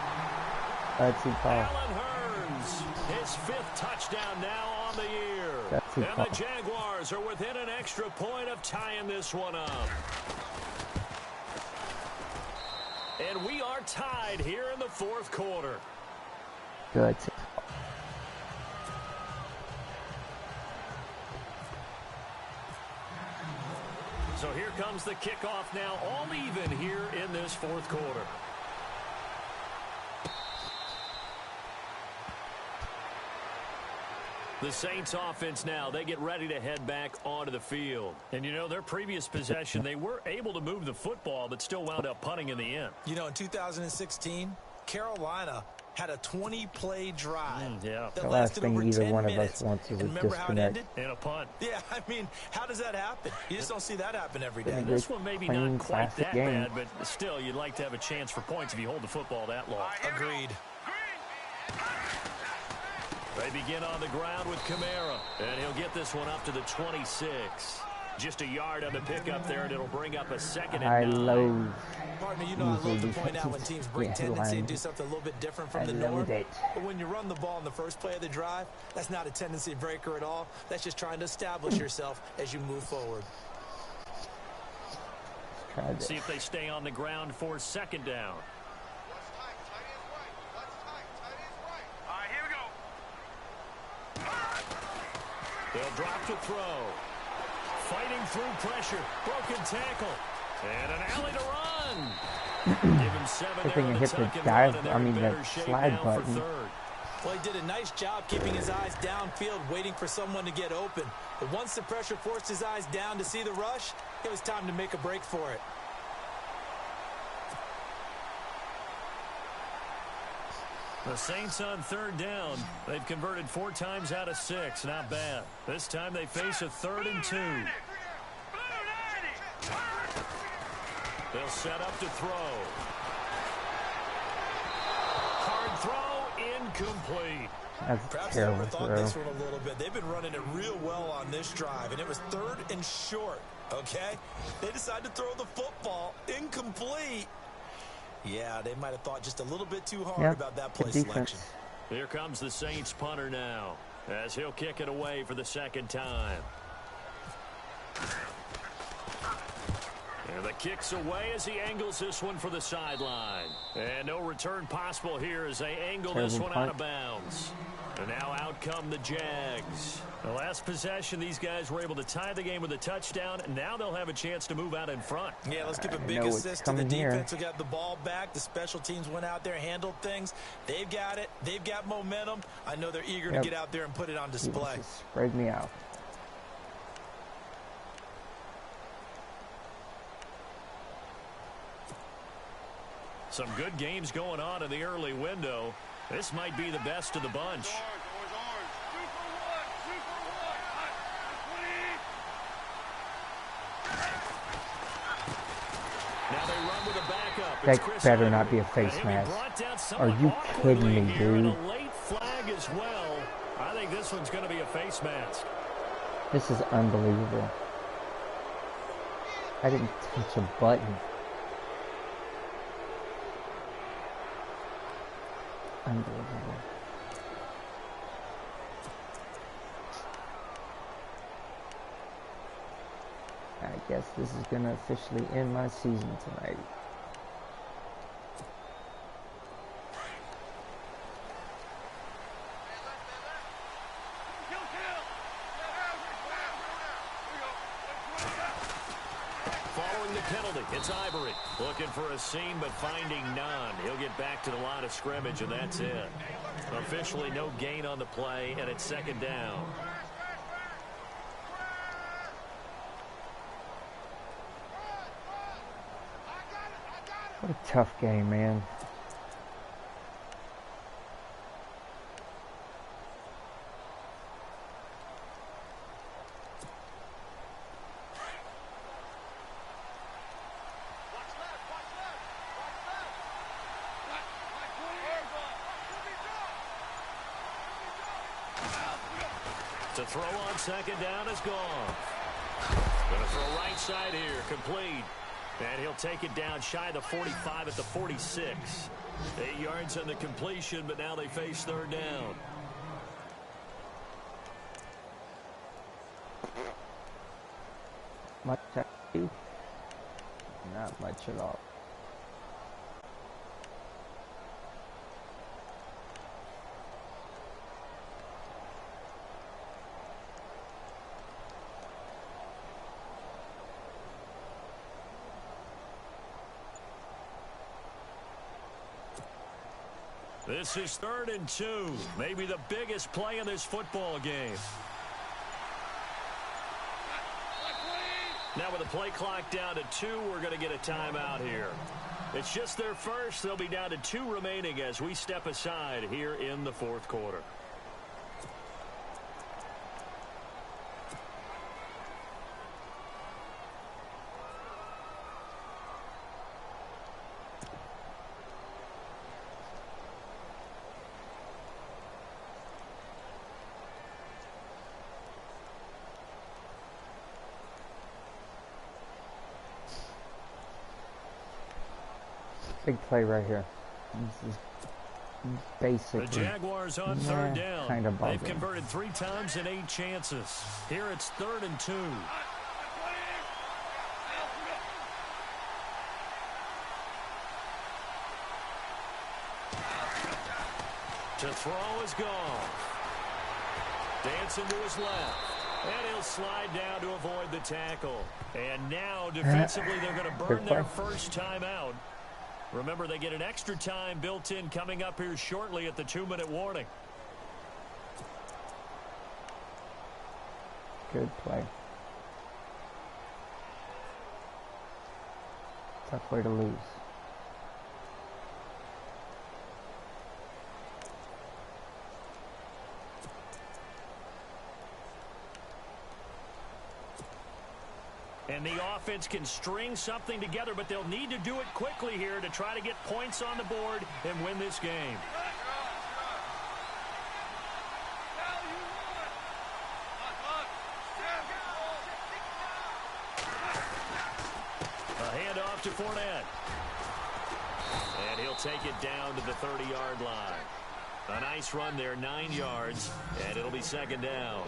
That's your call. Allen Hurns, his 5th touchdown now on the year. That's your call. And the Jaguars are within an extra point of tying this one up. And we are tied here in the 4th quarter. Good. So here comes the kickoff now, all even here in this 4th quarter. The Saints offense now, they get ready to head back onto the field. And, you know, their previous possession, they were able to move the football, but still wound up punting in the end. You know, in 2016, Carolina had a 20-play drive. Yeah. That The last lasted thing over either 10 one of minutes. us wants is a And remember how it ended? disconnect. And a punt. Yeah, I mean, how does that happen? You just don't see that happen every day. Yeah. This one maybe Plain not quite classic that game. bad, but still, you'd like to have a chance for points if you hold the football that long. Agreed. They begin on the ground with Kamara, and he'll get this one up to the 26. Just a yard on the pickup there, and it'll bring up a 2nd and 9. I loathe. Partner, you know I love to point out when teams bring tendency and do something a little bit different from the norm. it. But when you run the ball in the first play of the drive, that's not a tendency breaker at all. That's just trying to establish yourself as you move forward. Try this. See if they stay on the ground for 2nd down. They'll drop to throw. Fighting through pressure. Broken tackle. And an alley to run. Give him 7 I think there I on the hit the tuck and dive- run, and they're I mean, in the better shape slide now button. for 3rd. Well, he did a nice job keeping his eyes downfield, waiting for someone to get open. But once the pressure forced his eyes down to see the rush, it was time to make a break for it. The Saints on third down. They've converted 4 times out of 6. Not bad. This time they face a 3rd and 2. They'll set up to throw. Hard throw, incomplete. That's Perhaps terrible overthought throw. this one a little bit. They've been running it real well on this drive, and it was 3rd and short, okay? They decided to throw the football incomplete. Yeah, they might have thought just a little bit too hard about that play selection. Here comes the Saints punter now, as he'll kick it away for the 2nd time. And the kick's away as he angles this one for the sideline. And no return possible here as they angle this one out of bounds. And now out come the Jags. The last possession, these guys were able to tie the game with a touchdown, and now they'll have a chance to move out in front. Yeah, let's give a big assist to the defense who got the ball back. The special teams went out there, handled things. They've got it. They've got momentum. I know they're eager to get out there and put it on display. Spread me out. Some good games going on in the early window. This might be the best of the bunch. Now they run with a backup. That better not be a face mask. Are you kidding me, dude? A late flag as well. I think this one's going to be a face mask. This is unbelievable. I didn't touch a button. Unbelievable. I guess this is going to officially end my season tonight. Following the penalty, it's Ivory. Looking for a seam, but finding none. He'll get back to the line of scrimmage, and that's it. Officially no gain on the play, and it's 2nd down. What a tough game, man. To throw on 2nd down is gone. Gonna throw right side here, complete. And he'll take it down shy of the 45 at the 46. 8 yards on the completion, but now they face 3rd down. Much to do? Not much at all. This is 3rd and 2. Maybe the biggest play in this football game. Now with the play clock down to 2, we're going to get a timeout here. It's just their first. They'll be down to 2 remaining as we step aside here in the 4th quarter. Big play right here. This is basically the Jaguars on 3rd down. Kind of They've converted 3 times in 8 chances. Here it's 3rd and 2. To throw is gone. Dancing to his left. And he'll slide down to avoid the tackle. And now defensively they're going to burn their first timeout. Remember, they get an extra time built in coming up here shortly at the 2-minute warning. Good play. Tough way to lose. And the offense can string something together, but they'll need to do it quickly here to try to get points on the board and win this game. A handoff to Fournette. And he'll take it down to the 30-yard line. A nice run there, 9 yards, and it'll be second down.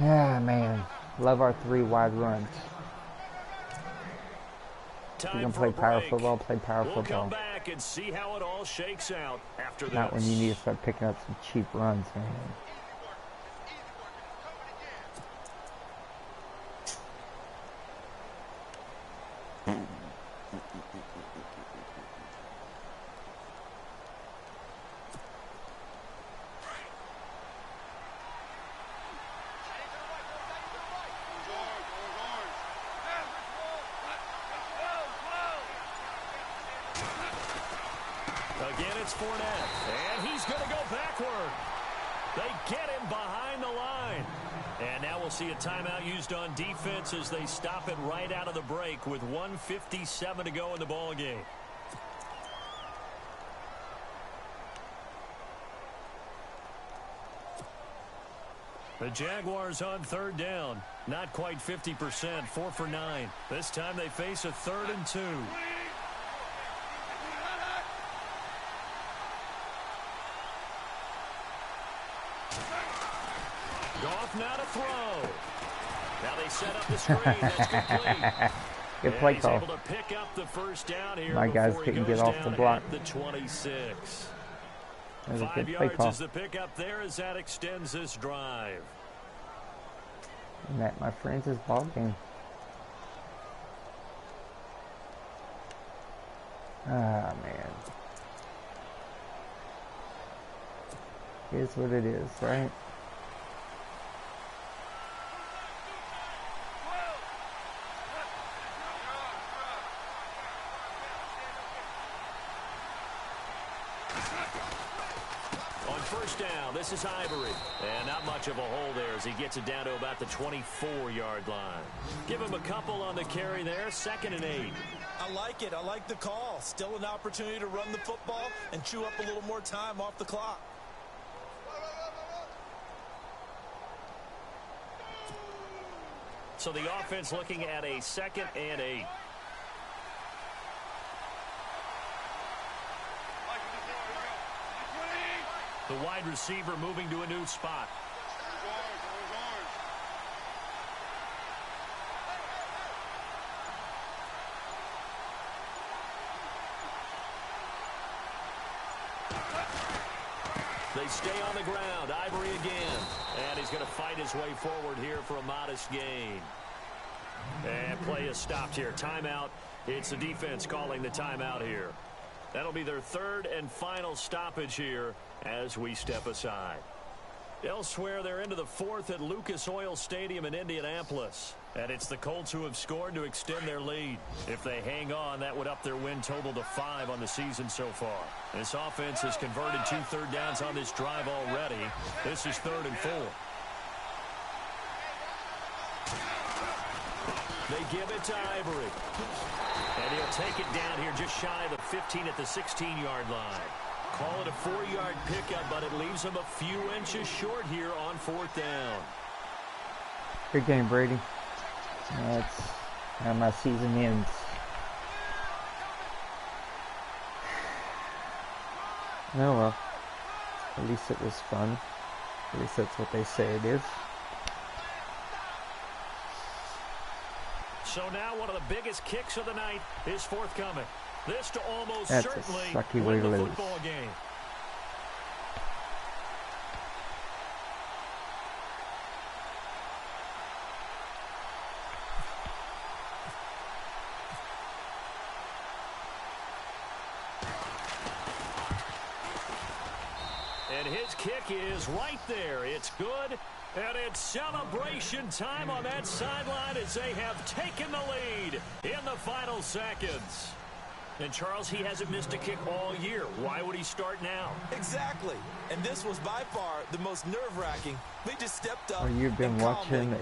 Yeah, man. Love our 3 wide runs. If you can play power football, play power We'll football. come back and see how it all shakes out after this. Not when you need to start picking up some cheap runs, man. Again, it's Fournette, and he's going to go backward. They get him behind the line. And now we'll see a timeout used on defense as they stop it right out of the break with 1:57 to go in the ball game. The Jaguars on third down. Not quite 50%, 4 for 9. This time they face a 3rd and 2. Goff now to throw. Now they set up the screen. That's complete. Good play call. Able to pick up the first down here. My guys before he couldn't goes get off the down block. at the 26. That was a 5 good play yards call. is the pickup there as that extends this drive. And that, my friends, is ball game. Ah, man. Here's what it is, right? On first down, this is Ivory. And not much of a hole there as he gets it down to about the 24-yard line. Give him a couple on the carry there, 2nd and 8. I like it. I like the call. Still an opportunity to run the football and chew up a little more time off the clock. So the offense looking at a 2nd and 8. The wide receiver moving to a new spot. They stay on the ground. Ivory again. And he's going to fight his way forward here for a modest gain. And play is stopped here. Timeout. It's the defense calling the timeout here. That'll be their 3rd and final stoppage here as we step aside. Elsewhere, they're into the 4th at Lucas Oil Stadium in Indianapolis. And it's the Colts who have scored to extend their lead. If they hang on, that would up their win total to 5 on the season so far. This offense has converted 2 third downs on this drive already. This is 3rd and 4. They give it to Ivory. And he'll take it down here just shy of the 15 at the 16-yard line. Call it a 4-yard pickup, but it leaves him a few inches short here on 4th down. Good game, Brady. That's how my season ends. Oh well. At least it was fun. At least that's what they say it is. So now one of the biggest kicks of the night is forthcoming. This to almost That's certainly a sucky way win to the lose. football game. And his kick is right there. It's good. And it's celebration time on that sideline as they have taken the lead in the final seconds. And, Charles, he hasn't missed a kick all year. Why would he start now? Exactly. And this was by far the most nerve-wracking. They just stepped up. Well, you've been watching a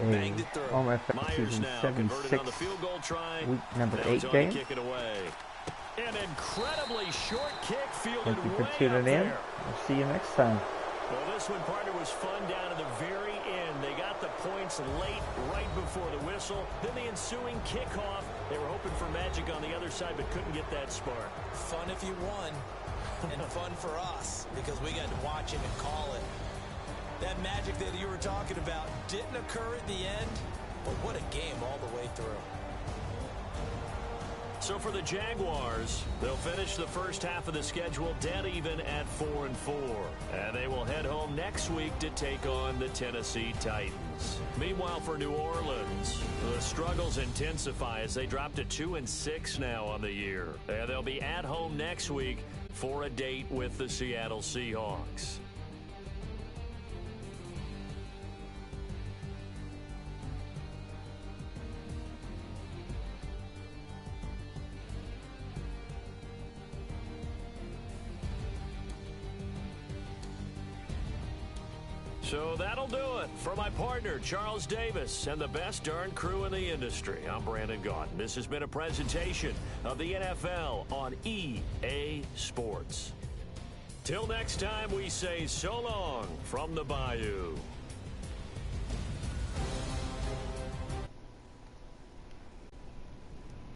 OMFL Myers season now 76, on the field goal try. week number Now 8 game. kick it away. An incredibly short kick fielded Thank you for way tuning up in. there. We'll see you next time. Well, this one, partner, was fun down to the very end. They got the points late, right before the whistle. Then the ensuing kickoff. They were hoping for magic on the other side, but couldn't get that spark. Fun if you won, and fun for us, because we got to watch it and call it. That magic that you were talking about didn't occur at the end, but what a game all the way through. So for the Jaguars, they'll finish the first half of the schedule dead even at 4-4. And they will head home next week to take on the Tennessee Titans. Meanwhile, for New Orleans, the struggles intensify as they drop to 2-6 now on the year. And they'll be at home next week for a date with the Seattle Seahawks. So that'll do it. For my partner, Charles Davis, and the best darn crew in the industry, I'm Brandon Gaudin. This has been a presentation of the NFL on EA Sports. Till next time, we say so long from the Bayou.